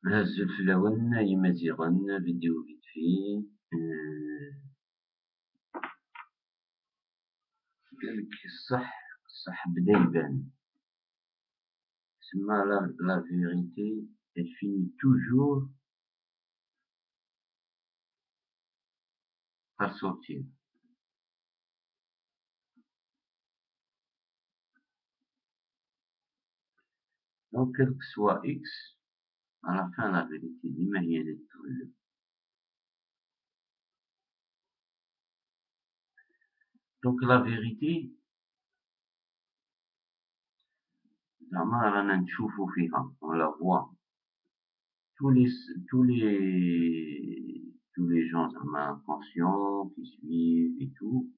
الفلاون يمازيغن فيديو فيدفي قالك الصح بدا يبان تسمى لا فيغيتي elle finit toujours par sortir. Donc quel que soit X, à la fin la vérité ديما هي اللي تتغلب. Donc la vérité زعما رانا نشوفو فيها on la voit tous les tous les tous les gens زعما conscients qui suivent et tout,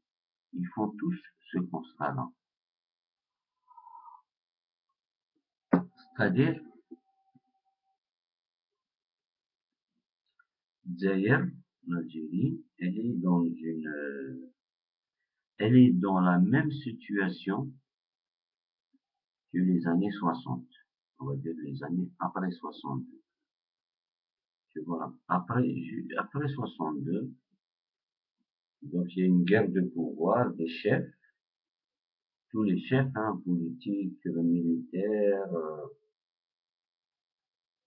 ils font tous ce constat-là. C'est-à-dire Zaire, l'Algérie, elle est dans la même situation que les années 60. On va dire les années après 62. Tu vois, après 62, donc il y a une guerre de pouvoir des chefs, tous les chefs, hein, politiques, militaires,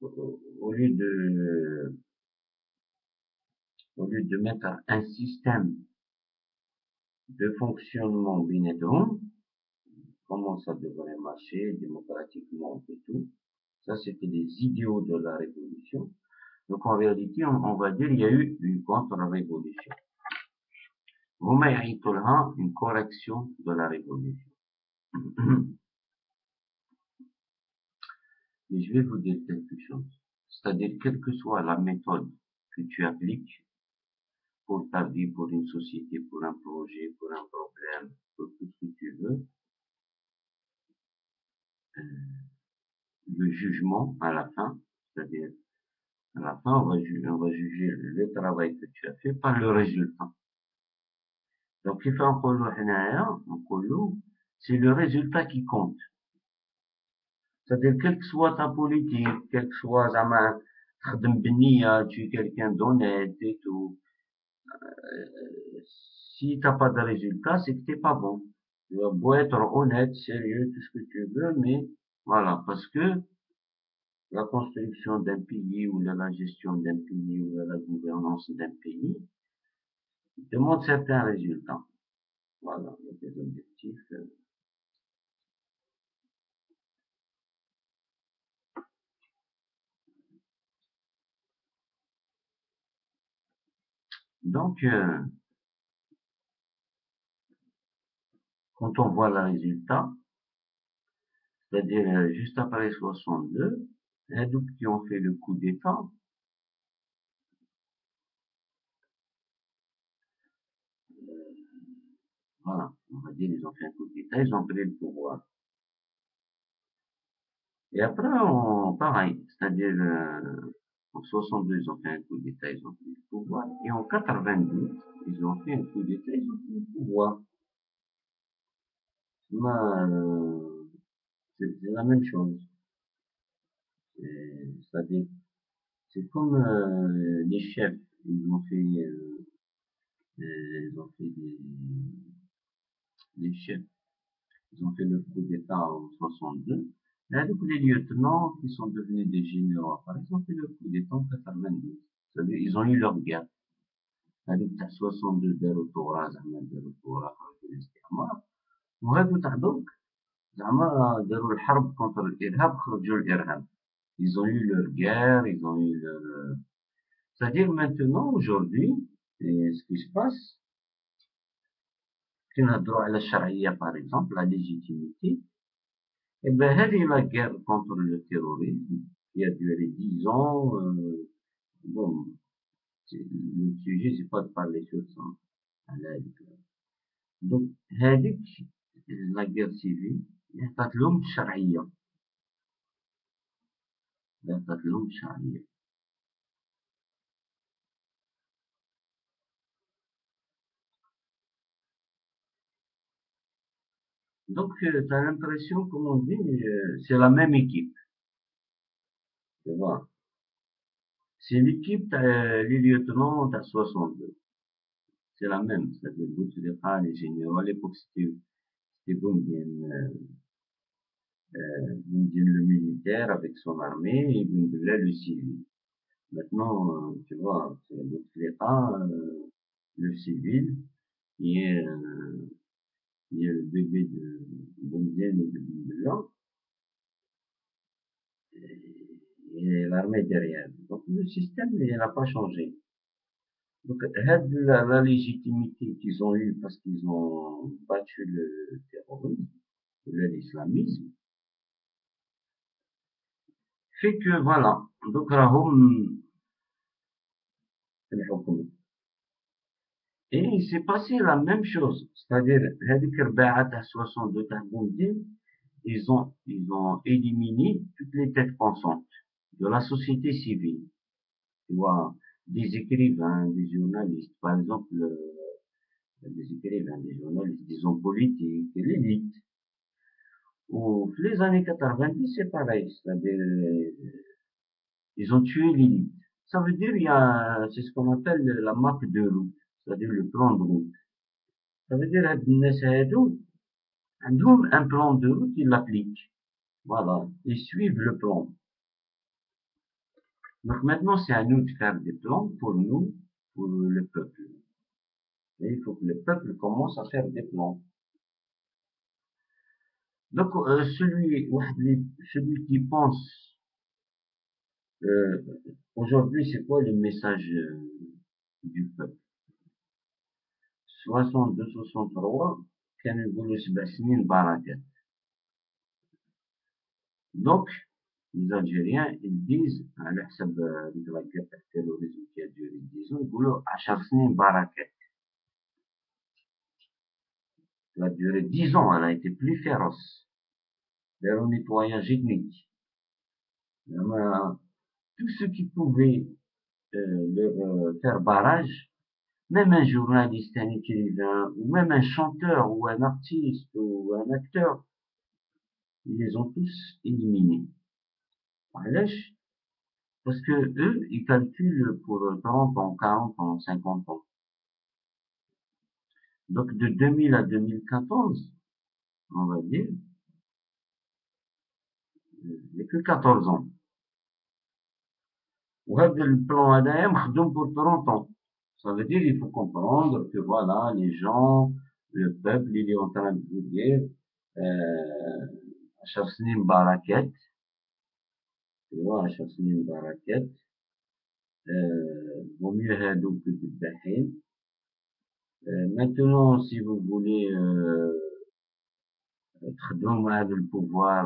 au lieu de mettre un système de fonctionnement binédron, comment ça devrait marcher démocratiquement et tout. Ça, c'était des idéaux de la révolution. Donc, en réalité, on va dire, il y a eu une contre-révolution. Une correction de la révolution. Mais je vais vous dire quelque chose. C'est-à-dire, quelle que soit la méthode que tu appliques pour ta vie, pour une société, pour un projet, pour un problème, pour tout ce que tu veux, le jugement à la fin, c'est-à-dire à la fin, on va juger le travail que tu as fait par le résultat. Donc, c'est le résultat qui compte. C'est-à-dire, quelle que soit ta politique, quel que soit, tu es quelqu'un d'honnête et tout, si t'as pas de résultat, c'est que t'es pas bon. Tu vas beau être honnête, sérieux, tout ce que tu veux, mais voilà, parce que la construction d'un pays ou la gestion d'un pays ou la gouvernance d'un pays demande certains résultats. Voilà, il y a des objectifs. Donc, quand on voit le résultat, c'est-à-dire juste après 62, les doutes qui ont fait le coup d'État, voilà, on va dire ils ont fait un coup d'État, ils ont pris le pouvoir. Et après, pareil, c'est-à-dire en 62, ils ont fait un coup d'État, ils ont pris le pouvoir. Et en 92, ils ont fait un coup d'État, ils ont pris le pouvoir. C'est la même chose. C'est-à-dire, c'est comme les chefs, ils ont fait des chefs, ils ont fait le coup d'État en 62. Et donc les lieutenants qui sont devenus des généraux, par exemple, ils ont fait le coup d'État en 92. C'est-à-dire, ils ont eu leur guerre. هذوك تاع 62 داروا ثورة زعما داروا ثورة خرجوا الاستعمار وهادو تاع دوك زعما داروا الحرب contre الإرهاب خرجوا الإرهاب. Ils ont eu leur guerre, ils ont eu leur... C'est-à-dire maintenant, aujourd'hui, ce qui se passe, كنهضروا على الشرعية par exemple, la légitimité, et ben هذه la guerre contre le terrorisme qui a duré 10 ans, bon, le sujet c'est pas de parler sur ça. Donc هذيك la guerre civile عطات لهم الشرعية عطات لهم الشرعية. Donc tu as l'impression, comme on dit, c'est la même équipe. Tu vois. C'est l'équipe, les lieutenants, t'as 62. C'est la même, c'est-à-dire Bouteflika, les généraux, à l'époque c'était Boumediene le militaire avec son armée et Boumediene le civil. Maintenant, tu vois, c'est Bouteflika, le civil, qui est, qui est le bébé de Boumediene et de Boumediene, et l'armée derrière. Donc le système, il n'a pas changé. Donc, la légitimité qu'ils ont eue parce qu'ils ont battu le terrorisme, l'islamisme, fait que voilà. Donc, راهم الحكم. Et il s'est passé la même chose. C'est-à-dire, هذيك الرباعة تاع 62 تاع بومدين, ils ont éliminé toutes les têtes pensantes de la société civile. Tu vois, des écrivains, des journalistes, par exemple, des écrivains, des journalistes, des hommes politiques, l'élite. Ou les années 90, c'est pareil. C'est-à-dire, ils ont tué l'élite. Ça veut dire, c'est ce qu'on appelle la map de route. C'est-à-dire le plan de route. Ça veut dire, un plan de route, ils l'appliquent. Voilà. Ils suivent le plan. Donc maintenant, c'est à nous de faire des plans pour nous, pour le peuple. Et il faut que le peuple commence à faire des plans. Donc, celui qui pense, euh, aujourd'hui, c'est quoi le message du peuple? 62, 63, كانوا يقولوا 7 سنين بركة. Donc, les Algériens, ils disent, على حسب ديك لا guerre تاع التيروريزم qui a duré 10 ans, يقولوا 10 سنين بركة. Elle a duré 10 ans, elle a été plus féroce. Vers le nettoyage ethnique. Tout ce qui pouvait leur faire barrage, même un journaliste, un écrivain, ou même un chanteur, ou un artiste, ou un acteur, ils les ont tous éliminés. Parce que eux, ils calculent pour 30 ans, 40 ans, 50 ans. Donc de 2000 à 2014, on va dire, il n'y a que 14 ans. وهذا البلان هذايا مخدوم pour 30 ans. Ça veut dire il faut comprendre que voilà, les gens, le peuple, il est en train de vous dire, 10 سنين بركات, tu vois, 10 سنين بركات, vaut mieux هادو que الدحين. Maintenant, si vous voulez تخدموا مع هذا البوفوار,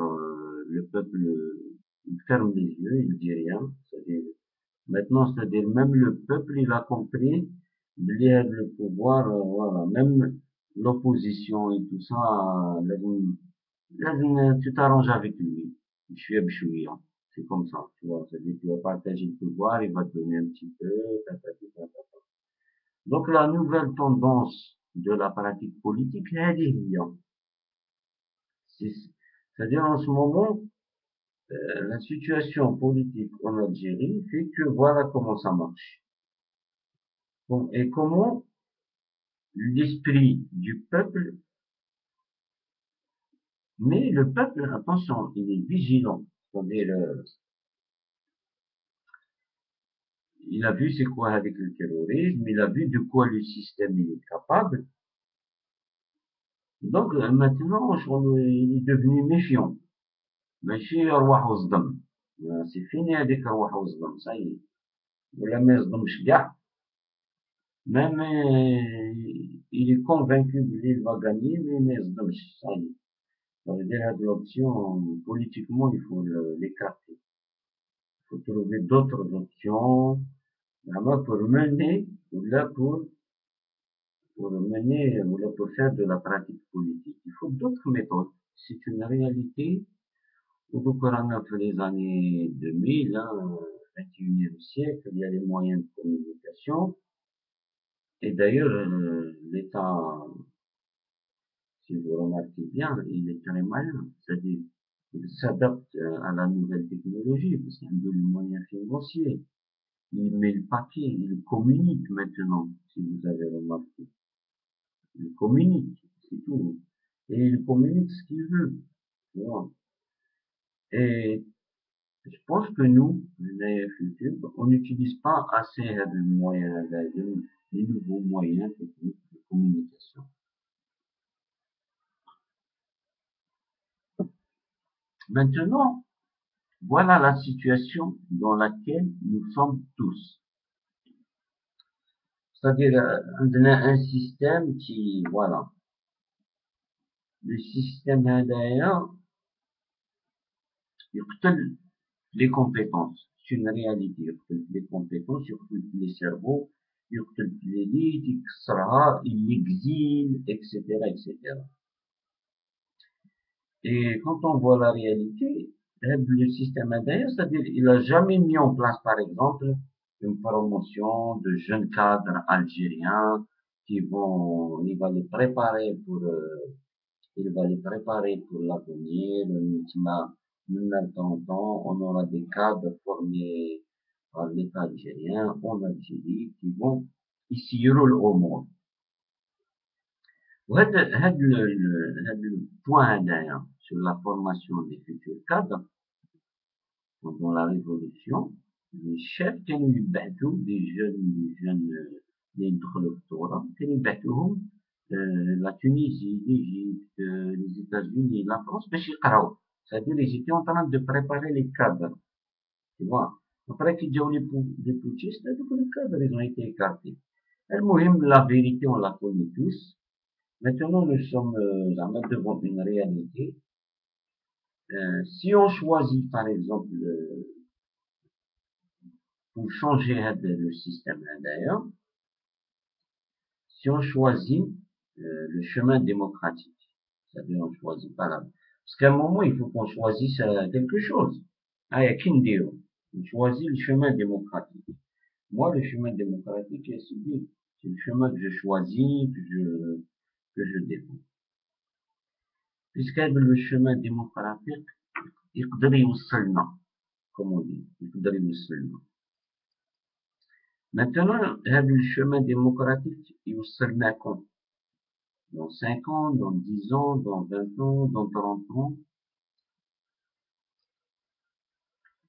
le peuple il ferme les yeux, il dit rien. C'est-à-dire, maintenant, c'est-à-dire même le peuple, il a compris, il y a le pouvoir, voilà, même l'opposition et tout ça, tu t'arranges avec lui. Je suis, hein. C'est comme ça, tu vois. C'est-à-dire, tu vas partager le pouvoir, il va te donner un petit peu, tatati, tatata. Donc, la nouvelle tendance de la pratique politique, elle est liée. C'est-à-dire, en ce moment, la situation politique en Algérie fait que voilà comment ça marche. Bon, et comment l'esprit du peuple, mais le peuple, attention, il est vigilant. C'est-à-dire, il a vu c'est quoi avec le terrorisme, il a vu de quoi le système il est capable. Donc maintenant, il est devenu méfiant. ماشي أرواح وصدم. C'est fini هذيك أرواح وصدم, ça y est. ولا ما يصدمش كاع. Même il est convaincu qu'il va gagner, mais ما يصدمش, ça y est. Ça veut dire que l'option, politiquement, il faut l'écarter. Il faut trouver d'autres options, vraiment pour mener, ou là pour mener, ou là pour faire de la pratique politique. Il faut d'autres méthodes. C'est une réalité. Surtout qu'on a fait les années 2000, hein, 21e siècle, il y a les moyens de communication. Et d'ailleurs, l'État, si vous remarquez bien, il est très malin. C'est-à-dire, il s'adapte à la nouvelle technologie, parce qu'il y a des moyens financiers. il met le paquet, il communique maintenant, si vous avez remarqué. Il communique, c'est tout. Et il communique ce qu'il veut. Tu vois. Et je pense que nous, les futurs, on n'utilise pas assez de moyens, les nouveaux moyens techniques de communication. Maintenant, voilà la situation dans laquelle nous sommes tous. C'est-à-dire, on a un système qui, voilà, le système d'ailleurs, il recrute les compétences. C'est une réalité. Il recrute les compétences, il recrute les cerveaux, il recrute l'élite, il l'exile, etc., etc. Et quand on voit la réalité, le système d'ailleurs, c'est-à-dire, il a jamais mis en place, par exemple, une promotion de jeunes cadres algériens il va les préparer il va les préparer pour l'avenir. Maintenant, on aura des cadres formés par l'État algérien en Algérie qui vont ici يروا au monde. هذا البوان هذايا sur la formation des futurs cadres pendant la révolution, les chefs كانوا يبعثوا des jeunes اللي يدخلوا في الثورة كانوا يبعثوهم la Tunisie, l'Égypte, les États-Unis, la France باش يقراو. C'est-à-dire ils étaient en train de préparer les cadres, tu vois. Après qu'ils جاو les putschistes, donc les cadres ils ont été écartés. المهم la vérité on la connaît tous. Maintenant, nous sommes devant une réalité. Si on choisit, par exemple, pour changer le système d'ailleurs, si on choisit le chemin démocratique, c'est-à-dire on choisit pas là. Parce qu'à un moment, il faut qu'on choisisse quelque chose. Ah, il y a qu'une idée. On choisit le chemin démocratique. Moi, le chemin démocratique, c'est le chemin que je choisis, que je défends. Puisque le chemin démocratique, يقدر يوصلنا comme on dit يقدر يوصلنا maintenant هذا الchemin démocratique يوصلنا quand dans 5 ans dans 10 ans dans 20 ans dans 30 ans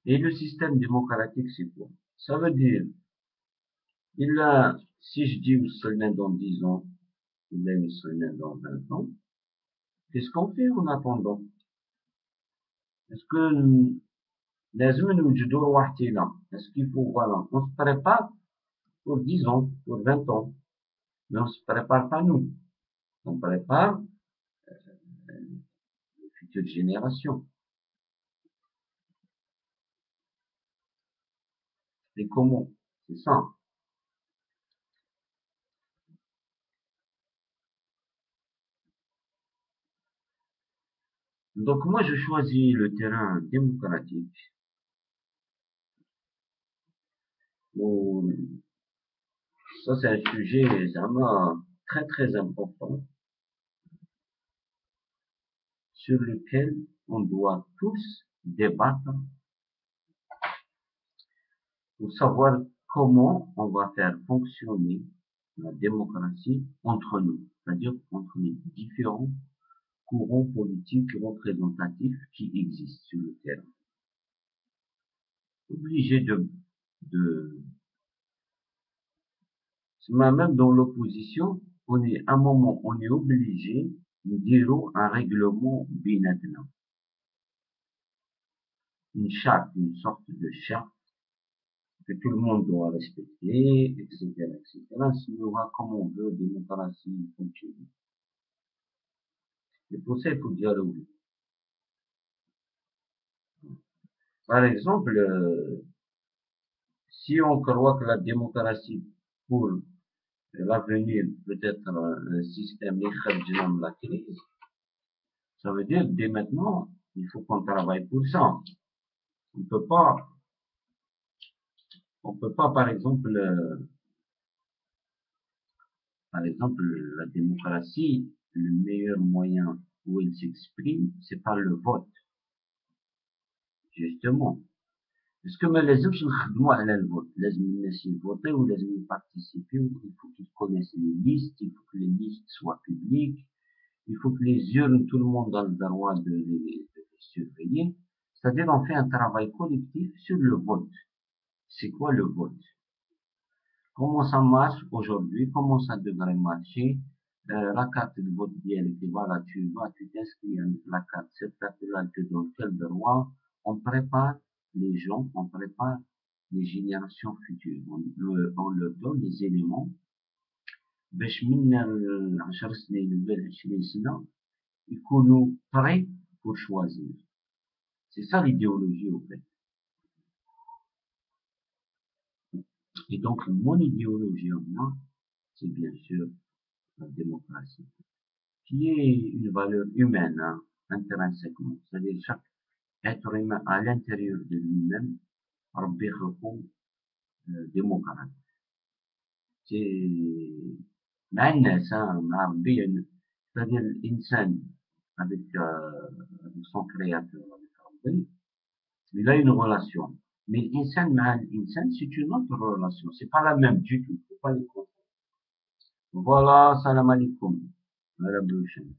et le système démocratique c'est quoi ça veut dire il a si je dis يوصلنا dans 10 ans il a يوصلنا dans 20 ans qu'est-ce qu'on fait en attendant est-ce que لازم نوجدوا روحتنا est-ce qu'il faut voilà on se prépare pour 10 ans, pour 20 ans. Mais on ne se prépare pas nous. On prépare les futures générations. Et comment? C'est ça. Donc moi, je choisis le terrain démocratique où ça, c'est un sujet vraiment très très important sur lequel on doit tous débattre pour savoir comment on va faire fonctionner la démocratie entre nous, c'est-à-dire entre les différents courants politiques représentatifs qui existent sur le terrain. Obligé de même dans l'opposition, on est à un moment, on est obligé de dire un règlement بيناتنا, une charte, une sorte de charte que tout le monde doit respecter, etc., etc. Sinon, comme on veut, démocratie fonctionne. Et pour ça, il faut dialoguer. Par exemple, si on croit que la démocratie pour l'avenir peut être un système de la crise, ça veut dire dès maintenant, il faut qu'on travaille pour ça. On peut pas, par exemple, la démocratie, le meilleur moyen où elle s'exprime, c'est par le vote, justement. Parce que ما لازمش نخدموا على الفوت لازم الناس يفوتي ولازم يبارتيسيبيو il faut qu'ils connaissent les listes il faut que les listes soient publiques il faut que les urnes tout le monde a le droit de les surveiller c'est-à-dire on fait un travail collectif sur le vote c'est quoi le vote comment ça marche aujourd'hui comment ça devrait marcher la carte de vote ديالك voilà tu vas tu t'inscris la carte cette carte là te donne quel droit on prépare les gens on prépare les générations futures on leur donne les éléments باش من 10 سنين ولا 20 سنة يكونوا prêts pour choisir c'est ça l'idéologie au fait et donc mon idéologie en moi c'est bien sûr la démocratie qui est une valeur humaine hein, intrinsèquement c'est-à-dire chaque être humain à l'intérieur de lui-même ربي خلقه démocrate c'est مع الناس مع ربي c'est-à-dire l'insan avec, avec son créateur avec ربي il a une relation mais l'insan مع l'insan c'est une autre relation c'est pas la même du tout faut pas les confondre voilà salam alaikum à la prochaine